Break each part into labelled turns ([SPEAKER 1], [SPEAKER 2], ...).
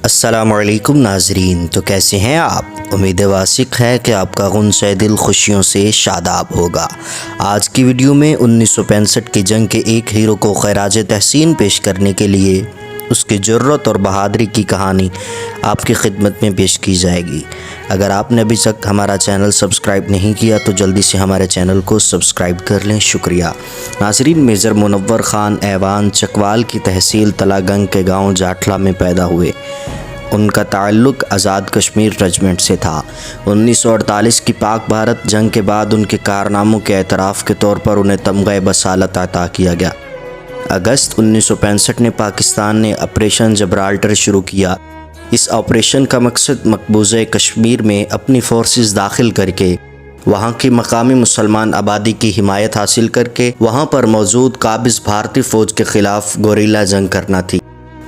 [SPEAKER 1] السلام علیکم ناظرین، تو کیسے ہیں آپ؟ امید واثق ہے کہ آپ کا غنچہ دل خوشیوں سے شاداب ہوگا۔ آج کی ویڈیو میں 1965 کی جنگ کے ایک ہیرو کو خراج تحسین پیش کرنے کے لیے اس کی جرأت اور بہادری کی کہانی آپ کی خدمت میں پیش کی جائے گی۔ اگر آپ نے ابھی تک ہمارا چینل سبسکرائب نہیں کیا تو جلدی سے ہمارے چینل کو سبسکرائب کر لیں، شکریہ۔ ناظرین، میجر منور خان ایوان چکوال کی تحصیل تلا گنگ کے گاؤں جاٹھلا میں پیدا ہوئے۔ ان کا تعلق آزاد کشمیر رجمنٹ سے تھا۔ 1948 کی پاک بھارت جنگ کے بعد ان کے کارناموں کے اعتراف کے طور پر انہیں تمغہ بصالت عطا کیا گیا۔ اگست 1965 میں پاکستان نے آپریشن جبرالٹر شروع کیا۔ اس آپریشن کا مقصد مقبوضہ کشمیر میں اپنی فورسز داخل کر کے وہاں کی مقامی مسلمان آبادی کی حمایت حاصل کر کے وہاں پر موجود قابض بھارتی فوج کے خلاف گوریلا جنگ کرنا تھی،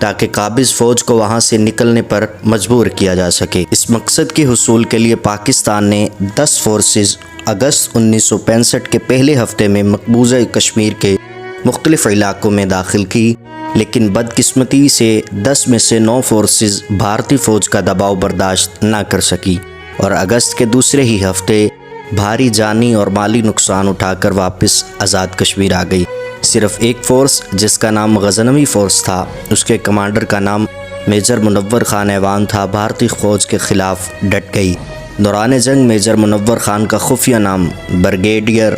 [SPEAKER 1] تاکہ قابض فوج کو وہاں سے نکلنے پر مجبور کیا جا سکے۔ اس مقصد کے حصول کے لیے پاکستان نے 10 فورسز اگست 1965 کے پہلے ہفتے میں مقبوضہ کشمیر کے مختلف علاقوں میں داخل کی، لیکن بدقسمتی سے 10 میں سے 9 فورسز بھارتی فوج کا دباؤ برداشت نہ کر سکی اور اگست کے دوسرے ہی ہفتے بھاری جانی اور مالی نقصان اٹھا کر واپس آزاد کشمیر آ گئی۔ صرف ایک فورس جس کا نام غزنوی فورس تھا، اس کے کمانڈر کا نام میجر منور خان ایوان تھا، بھارتی فوج کے خلاف ڈٹ گئی۔ دوران جنگ میجر منور خان کا خفیہ نام بریگیڈیئر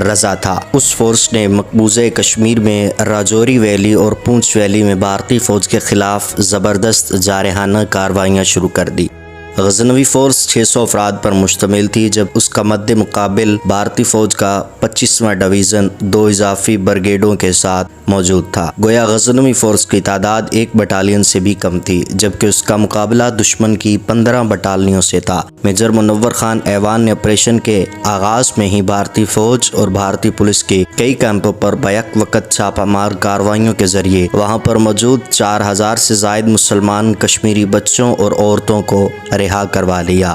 [SPEAKER 1] رضا تھا۔ اس فورس نے مقبوضہ کشمیر میں راجوری ویلی اور پونچھ ویلی میں بھارتی فوج کے خلاف زبردست جارحانہ کارروائیاں شروع کر دی۔ غزنوی فورس 600 افراد پر مشتمل تھی، جب اس کا مد مقابل بھارتی فوج کا 25واں ڈویژن 2 اضافی بریگیڈوں کے ساتھ موجود تھا۔ گویا غزنوی فورس کی تعداد 1 بٹالین سے بھی کم تھی، جبکہ اس کا مقابلہ دشمن کی 15 بٹالینوں سے تھا۔ میجر منور خان ایوان نے آپریشن کے آغاز میں ہی بھارتی فوج اور بھارتی پولیس کے کئی کیمپوں پر بیک وقت چھاپہ مار کارروائیوں کے ذریعے وہاں پر موجود 4000 سے زائد مسلمان کشمیری بچوں اور عورتوں کو رہا کروا لیا۔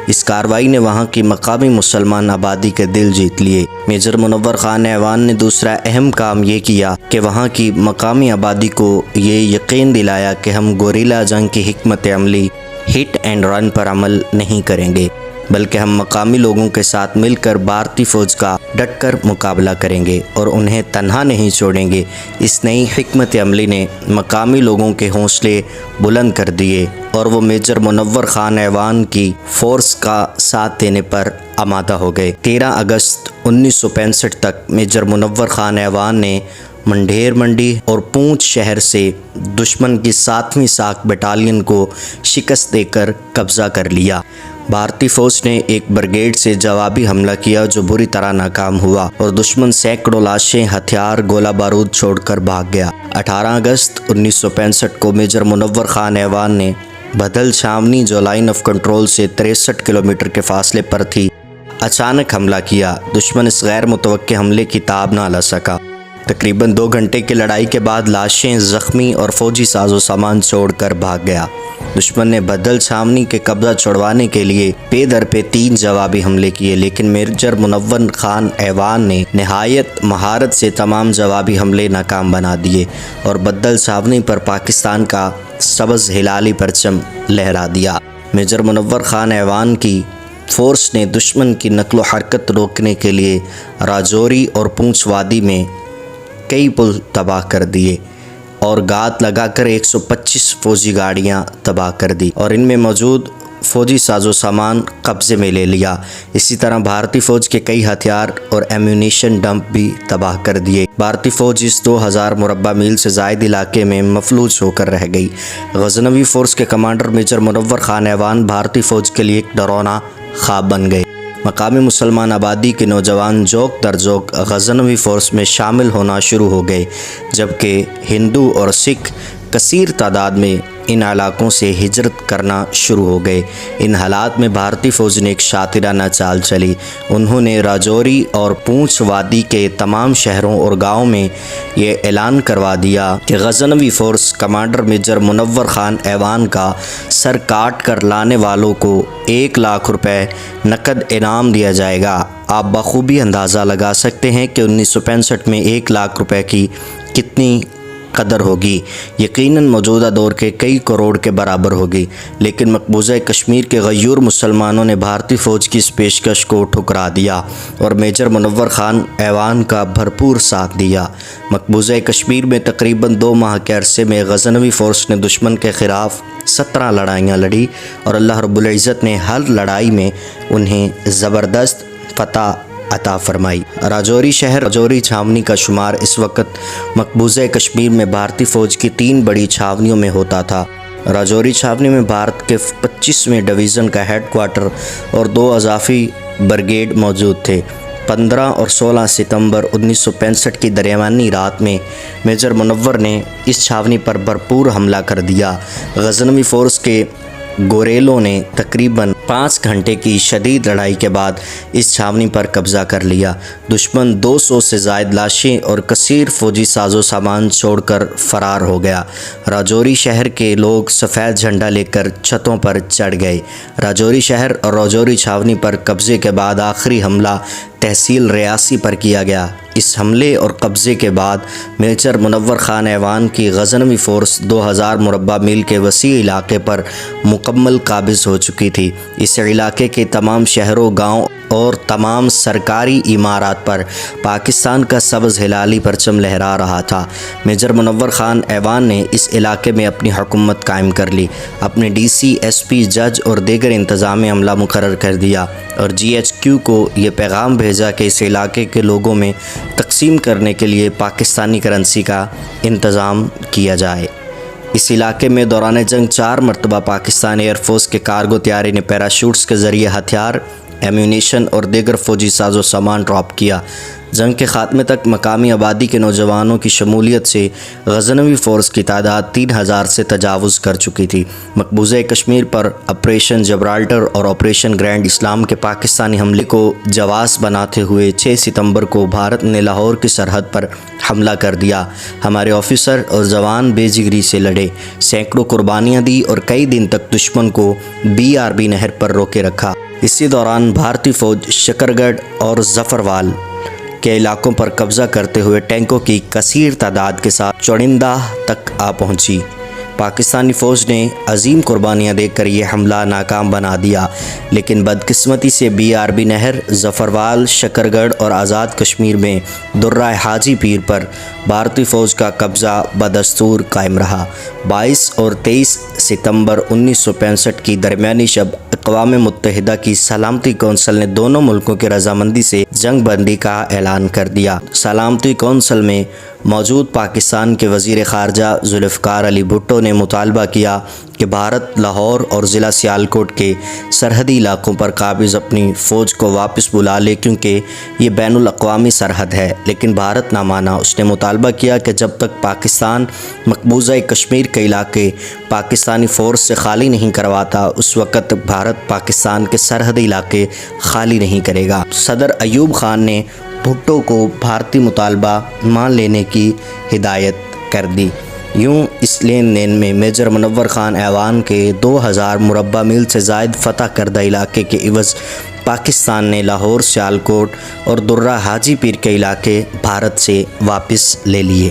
[SPEAKER 1] اس کارروائی نے وہاں کی مقامی مسلمان آبادی کے دل جیت لیے۔ میجر منور خان ایوان نے دوسرا اہم کام یہ کیا کہ وہاں کی مقامی آبادی کو یہ یقین دلایا کہ ہم گوریلا جنگ کی حکمت عملی ہٹ اینڈ رن پر عمل نہیں کریں گے، بلکہ ہم مقامی لوگوں کے ساتھ مل کر بھارتی فوج کا ڈٹ کر مقابلہ کریں گے اور انہیں تنہا نہیں چھوڑیں گے۔ اس نئی حکمت عملی نے مقامی لوگوں کے حوصلے بلند کر دیے اور وہ میجر منور خان ایوان کی فورس کا ساتھ دینے پر آمادہ ہو گئے۔ 13 اگست 1965 تک میجر منور خان ایوان نے منڈھیر منڈی اور پونچھ شہر سے دشمن کی 7ویں ساک بٹالین کو شکست دے کر قبضہ کر لیا۔ بھارتی فوج نے ایک بریگیڈ سے جوابی حملہ کیا جو بری طرح ناکام ہوا اور دشمن سینکڑوں لاشیں، ہتھیار، گولہ بارود چھوڑ کر بھاگ گیا۔ 18 اگست 1965 کو میجر منور خان ایوان نے بدھل چھاونی، جو لائن آف کنٹرول سے 63 کلومیٹر کے فاصلے پر تھی، اچانک حملہ کیا۔ دشمن اس غیر متوقع حملے کی تاب نہ لا سکا۔ تقریباً 2 گھنٹے کی لڑائی کے بعد لاشیں، زخمی اور فوجی ساز و سامان چھوڑ کر بھاگ گیا۔ دشمن نے بدھل چھاونی کے قبضہ چھڑوانے کے لیے پے در پے 3 جوابی حملے کیے، لیکن میجر منور خان ایوان نے نہایت مہارت سے تمام جوابی حملے ناکام بنا دیے اور بدھل چھاونی پر پاکستان کا سبز ہلالی پرچم لہرا دیا۔ میجر منور خان ایوان کی فورس نے دشمن کی نقل و حرکت روکنے کے لیے راجوری اور پونچھ وادی میں کئی پل تباہ کر دیے اور گات لگا کر 125 فوجی گاڑیاں تباہ کر دی اور ان میں موجود فوجی ساز و سامان قبضے میں لے لیا۔ اسی طرح بھارتی فوج کے کئی ہتھیار اور ایمونیشن ڈمپ بھی تباہ کر دیے۔ بھارتی فوج اس 2000 مربع میل سے زائد علاقے میں مفلوج ہو کر رہ گئی۔ غزنوی فورس کے کمانڈر میجر منور خان ایوان بھارتی فوج کے لیے ایک ڈراونا خواب بن گئے۔ مقامی مسلمان آبادی کے نوجوان جوک در جوک غزنوی فورس میں شامل ہونا شروع ہو گئے، جبکہ ہندو اور سکھ کثیر تعداد میں ان علاقوں سے ہجرت کرنا شروع ہو گئے۔ ان حالات میں بھارتی فوج نے ایک شاطرانہ چال چلی۔ انہوں نے راجوری اور پونچھ وادی کے تمام شہروں اور گاؤں میں یہ اعلان کروا دیا کہ غزنوی فورس کمانڈر میجر منور خان ایوان کا سر کاٹ کر لانے والوں کو 1 لاکھ روپے نقد انعام دیا جائے گا۔ آپ بخوبی اندازہ لگا سکتے ہیں کہ 1965 میں 1 لاکھ روپے کی کتنی قدر ہوگی یقیناً موجودہ دور کے کئی کروڑ کے برابر ہوگی، لیکن مقبوضہ کشمیر کے غیور مسلمانوں نے بھارتی فوج کی اس پیشکش کو ٹھکرا دیا اور میجر منور خان ایوان کا بھرپور ساتھ دیا۔ مقبوضہ کشمیر میں تقریباً 2 ماہ کے عرصے میں غزنوی فورس نے دشمن کے خلاف 17 لڑائیاں لڑی اور اللہ رب العزت نے ہر لڑائی میں انہیں زبردست فتح عطا فرمائی۔ راجوری شہر راجوری چھاونی کا شمار اس وقت مقبوضہ کشمیر میں بھارتی فوج کی 3 بڑی چھاونیوں میں ہوتا تھا۔ راجوری چھاونی میں بھارت کے 25ویں ڈویژن کا ہیڈ کوارٹر اور 2 اضافی بریگیڈ موجود تھے۔ 15 اور 16 ستمبر 1965 کی درمیانی رات میں میجر منور نے اس چھاونی پر بھرپور حملہ کر دیا۔ غزنوی فورس کے گوریلوں نے تقریباً 5 گھنٹے کی شدید لڑائی کے بعد اس چھاونی پر قبضہ کر لیا۔ دشمن 200 سے زائد لاشیں اور کثیر فوجی ساز و سامان چھوڑ کر فرار ہو گیا۔ راجوری شہر کے لوگ سفید جھنڈا لے کر چھتوں پر چڑھ گئے۔ راجوری شہر اور راجوری چھاونی پر قبضے کے بعد آخری حملہ تحصیل ریاسی پر کیا گیا۔ اس حملے اور قبضے کے بعد میجر منور خان ایوان کی غزنوی فورس 2000 مربع میل کے وسیع علاقے پر مکمل قابض ہو چکی تھی۔ اس علاقے کے تمام شہروں، گاؤں اور تمام سرکاری عمارات پر پاکستان کا سبز ہلالی پرچم لہرا رہا تھا۔ میجر منور خان ایوان نے اس علاقے میں اپنی حکومت قائم کر لی، اپنے ڈی سی، ایس پی، جج اور دیگر انتظامی عملہ مقرر کر دیا اور جی ایچ کیو کو یہ پیغام بھیجا کہ اس علاقے کے لوگوں میں تقسیم کرنے کے لیے پاکستانی کرنسی کا انتظام کیا جائے۔ اس علاقے میں دوران جنگ 4 مرتبہ پاکستانی ایئر فورس کے کارگو طیارے نے پیراشوٹس کے ذریعے ہتھیار، ایمیونیشن اور دیگر فوجی ساز و سامان ڈراپ کیا۔ جنگ کے خاتمے تک مقامی آبادی کے نوجوانوں کی شمولیت سے غزنوی فورس کی تعداد 3000 سے تجاوز کر چکی تھی۔ مقبوضہ کشمیر پر آپریشن جبرالٹر اور آپریشن گرینڈ اسلام کے پاکستانی حملے کو جواز بناتے ہوئے 6 ستمبر کو بھارت نے لاہور کی سرحد پر حملہ کر دیا۔ ہمارے آفیسر اور جوان بے جگری سے لڑے، سینکڑوں قربانیاں دی اور کئی دن تک دشمن کو BRB نہر پر روکے رکھا۔ اسی دوران بھارتی فوج شکرگڑھ اور ظفروال کے علاقوں پر قبضہ کرتے ہوئے ٹینکوں کی کثیر تعداد کے ساتھ چوڑندہ تک آ پہنچی۔ پاکستانی فوج نے عظیم قربانیاں دے کر یہ حملہ ناکام بنا دیا، لیکن بدقسمتی سے BRB نہر، ظفروال، شکرگڑھ اور آزاد کشمیر میں درہ حاجی پیر پر بھارتی فوج کا قبضہ بدستور قائم رہا۔ 22 اور 23 ستمبر 1965 کی درمیانی شب اقوام متحدہ کی سلامتی کونسل نے دونوں ملکوں کی رضامندی سے جنگ بندی کا اعلان کر دیا۔ سلامتی کونسل میں موجود پاکستان کے وزیر خارجہ ذوالفقار علی بھٹو نے مطالبہ کیا کہ بھارت لاہور اور ضلع سیالکوٹ کے سرحدی علاقوں پر قابض اپنی فوج کو واپس بلا لے کیونکہ یہ بین الاقوامی سرحد ہے، لیکن بھارت نہ مانا۔ اس نے مطالبہ کیا کہ جب تک پاکستان مقبوضہ کشمیر کے علاقے پاکستانی فورس سے خالی نہیں کرواتا، اس وقت بھارت پاکستان کے سرحدی علاقے خالی نہیں کرے گا۔ صدر ایوب خان نے بھٹو کو بھارتی مطالبہ مان لینے کی ہدایت کر دی۔ یوں اس لین دین میں میجر منور خان ایوان کے 2000 مربع میل سے زائد فتح کردہ علاقے کے عوض پاکستان نے لاہور، سیالکوٹ اور درہ حاجی پیر کے علاقے بھارت سے واپس لے لیے۔